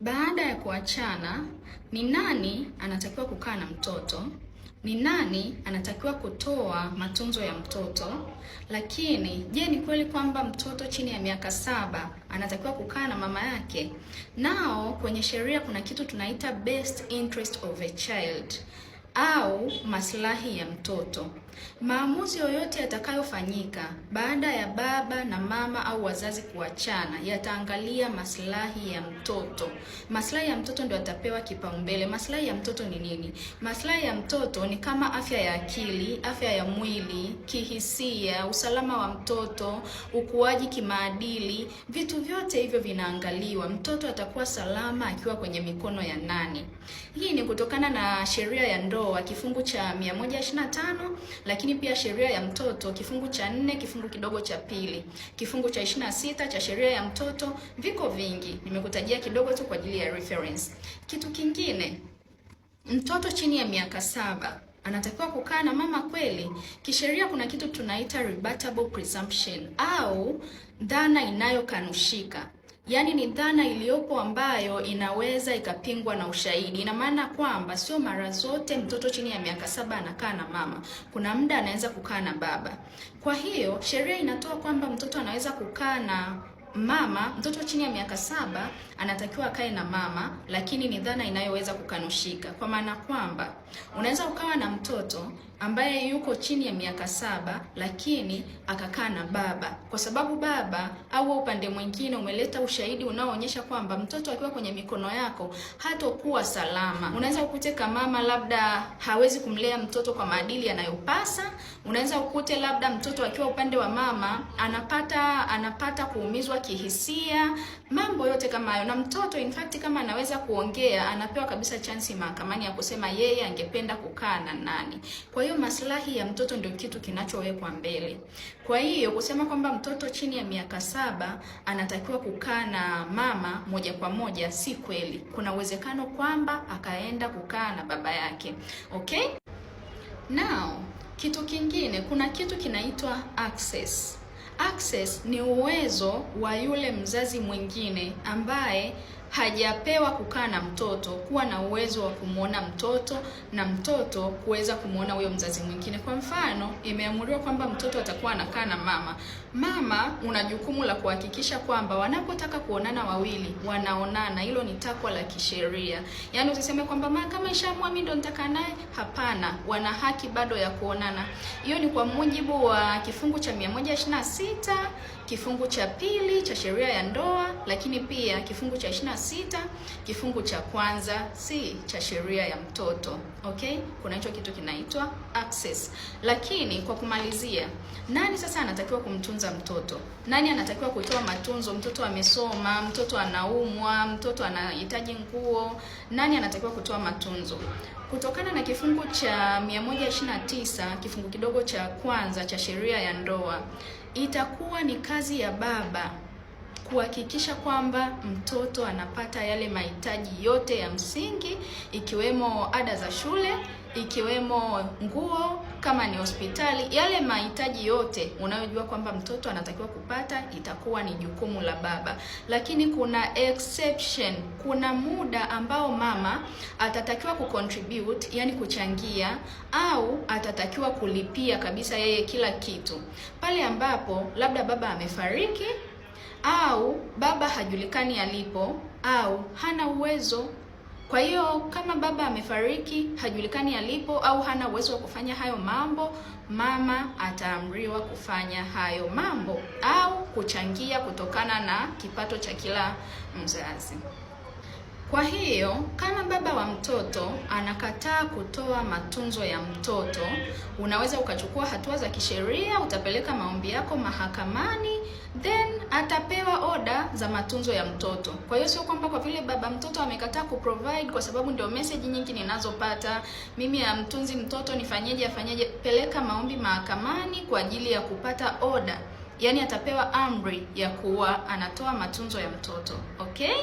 Baada ya kuachana, ni nani anatakiwa kukaa na mtoto? Ni nani anatakiwa kutoa matunzo ya mtoto? Lakini, je, ni kweli kwamba mtoto chini ya miaka 7 anatakiwa kukaa na mama yake? Nao kwenye sheria kuna kitu tunaita best interest of a child au maslahi ya mtoto. Maamuzi yoyote yatakayofanyika baada ya baba na mama au wazazi kuachana yataangalia maslahi ya mtoto. Maslahi ya mtoto ndio yatapewa kipaumbele. Maslahi ya mtoto ni nini? Maslahi ya mtoto ni kama afya ya akili, afya ya mwili, kihisia, usalama wa mtoto, ukuaji kimaadili. Vitu vyote hivyo vinaangaliwa. Mtoto atakuwa salama akiwa kwenye mikono ya nani? Hii ni kutokana na sheria ya ndoa kifungu cha 125, lakini pia sheria ya mtoto kifungu cha 4 kifungu kidogo cha pili, kifungu cha 26 cha sheria ya mtoto. Viko vingi, nimekutajia kidogo tu kwa ajili ya reference. Kitu kingine, mtoto chini ya miaka 7 anatakiwa kukaa na mama kweli? Kisheria kuna kitu tunaita rebuttable presumption au dhana inayokanushika. Yaani ni dhana iliyopo ambayo inaweza ikapingwa na ushahidi. Ina maana kwamba sio mara zote mtoto chini ya miaka 7 anakaa na mama. Kuna muda anaweza kukaa na baba. Kwa hiyo sheria inatoa kwamba mtoto anaweza kukaa na mama. Mtoto chini ya miaka 7 anatakiwa akae na mama, lakini ni dhana inayoweza kukanushika. Kwa maana kwamba unaweza ukawa na mtoto ambaye yuko chini ya miaka 7 lakini akakaa na baba, kwa sababu baba au upande mwingine umeleta ushahidi unaoonyesha kwamba mtoto akiwa kwenye mikono yako hatakuwa salama. Unaweza ukute kama mama labda hawezi kumlea mtoto kwa maadili yanayopasa. Unaweza ukute labda mtoto akiwa upande wa mama anapata kuumizwa kihisia, mambo yote kama hayo. Na mtoto in fact kama anaweza kuongea, anapewa kabisa chance mahakamani ya kusema yeye angependa kukaa na nani. Kwa hiyo maslahi ya mtoto ndio kitu kinachowekwa mbele. Kwa hiyo kusema kwamba mtoto chini ya miaka 7 anatakiwa kukaa na mama moja kwa moja si kweli. Kuna uwezekano kwamba akaenda kukaa na baba yake. Okay? Now, kitu kingine, kuna kitu kinaitwa access. Access ni uwezo wa yule mzazi mwingine ambaye hajapewa kukaa na mtoto kuwa na uwezo wa kumuona mtoto na mtoto kuweza kumuona huyo mzazi mwingine. Kwa mfano, imeamuriwa kwamba mtoto atakuwa anakaa na mama. Mama una jukumu la kuhakikisha kwamba wanapotaka kuonana wawili wanaonana. Hilo ni takwa la kisheria. Yaani usiseme kwamba kama ishaamua mimi ndo nitakaa naye. Hapana, wana haki bado ya kuonana. Hiyo ni kwa mujibu wa kifungu cha 126, kifungu cha pili cha sheria ya ndoa, lakini pia kifungu cha 26 kifungu cha kwanza si cha sheria ya mtoto. Okay? Kuna hicho kitu kinaitwa access. Lakini kwa kumalizia, nani sasa anatakiwa kumtunza mtoto? Nani anatakiwa kutoa matunzo? Mtoto amesoma, mtoto anaumwa, mtoto anahitaji nguo. Nani anatakiwa kutoa matunzo? Kutokana na kifungu cha 129 kifungu kidogo cha kwanza cha sheria ya ndoa, itakuwa ni kazi ya baba kuhakikisha kwamba mtoto anapata yale mahitaji yote ya msingi, ikiwemo ada za shule, ikiwemo nguo, kama ni hospitali, yale mahitaji yote unayojua kwamba mtoto anatakiwa kupata, itakuwa ni jukumu la baba. Lakini kuna exception, kuna muda ambao mama atatakiwa kucontribute, yani kuchangia, au atatakiwa kulipia kabisa yeye kila kitu. Pale ambapo labda baba amefariki, au baba hajulikani alipo, au hana uwezo. Kwa hiyo kama baba amefariki, hajulikani alipo, au hana uwezo wa kufanya hayo mambo, mama ataamriwa kufanya hayo mambo au kuchangia kutokana na kipato cha kila mzazi. Kwa hiyo kama baba wa mtoto anakataa kutoa matunzo ya mtoto, unaweza ukachukua hatua za kisheria, utapeleka maombi yako mahakamani, then atapewa oda za matunzo ya mtoto. Kwa hiyo sio kwamba kwa vile baba mtoto amekataa kuprovide, kwa sababu ndio message nyingi ninazopata, mimi amtunzi mtoto nifanyeje afanyeje. Peleka maombi mahakamani kwa ajili ya kupata oda. Yaani atapewa amri ya kuwa anatoa matunzo ya mtoto. Okay?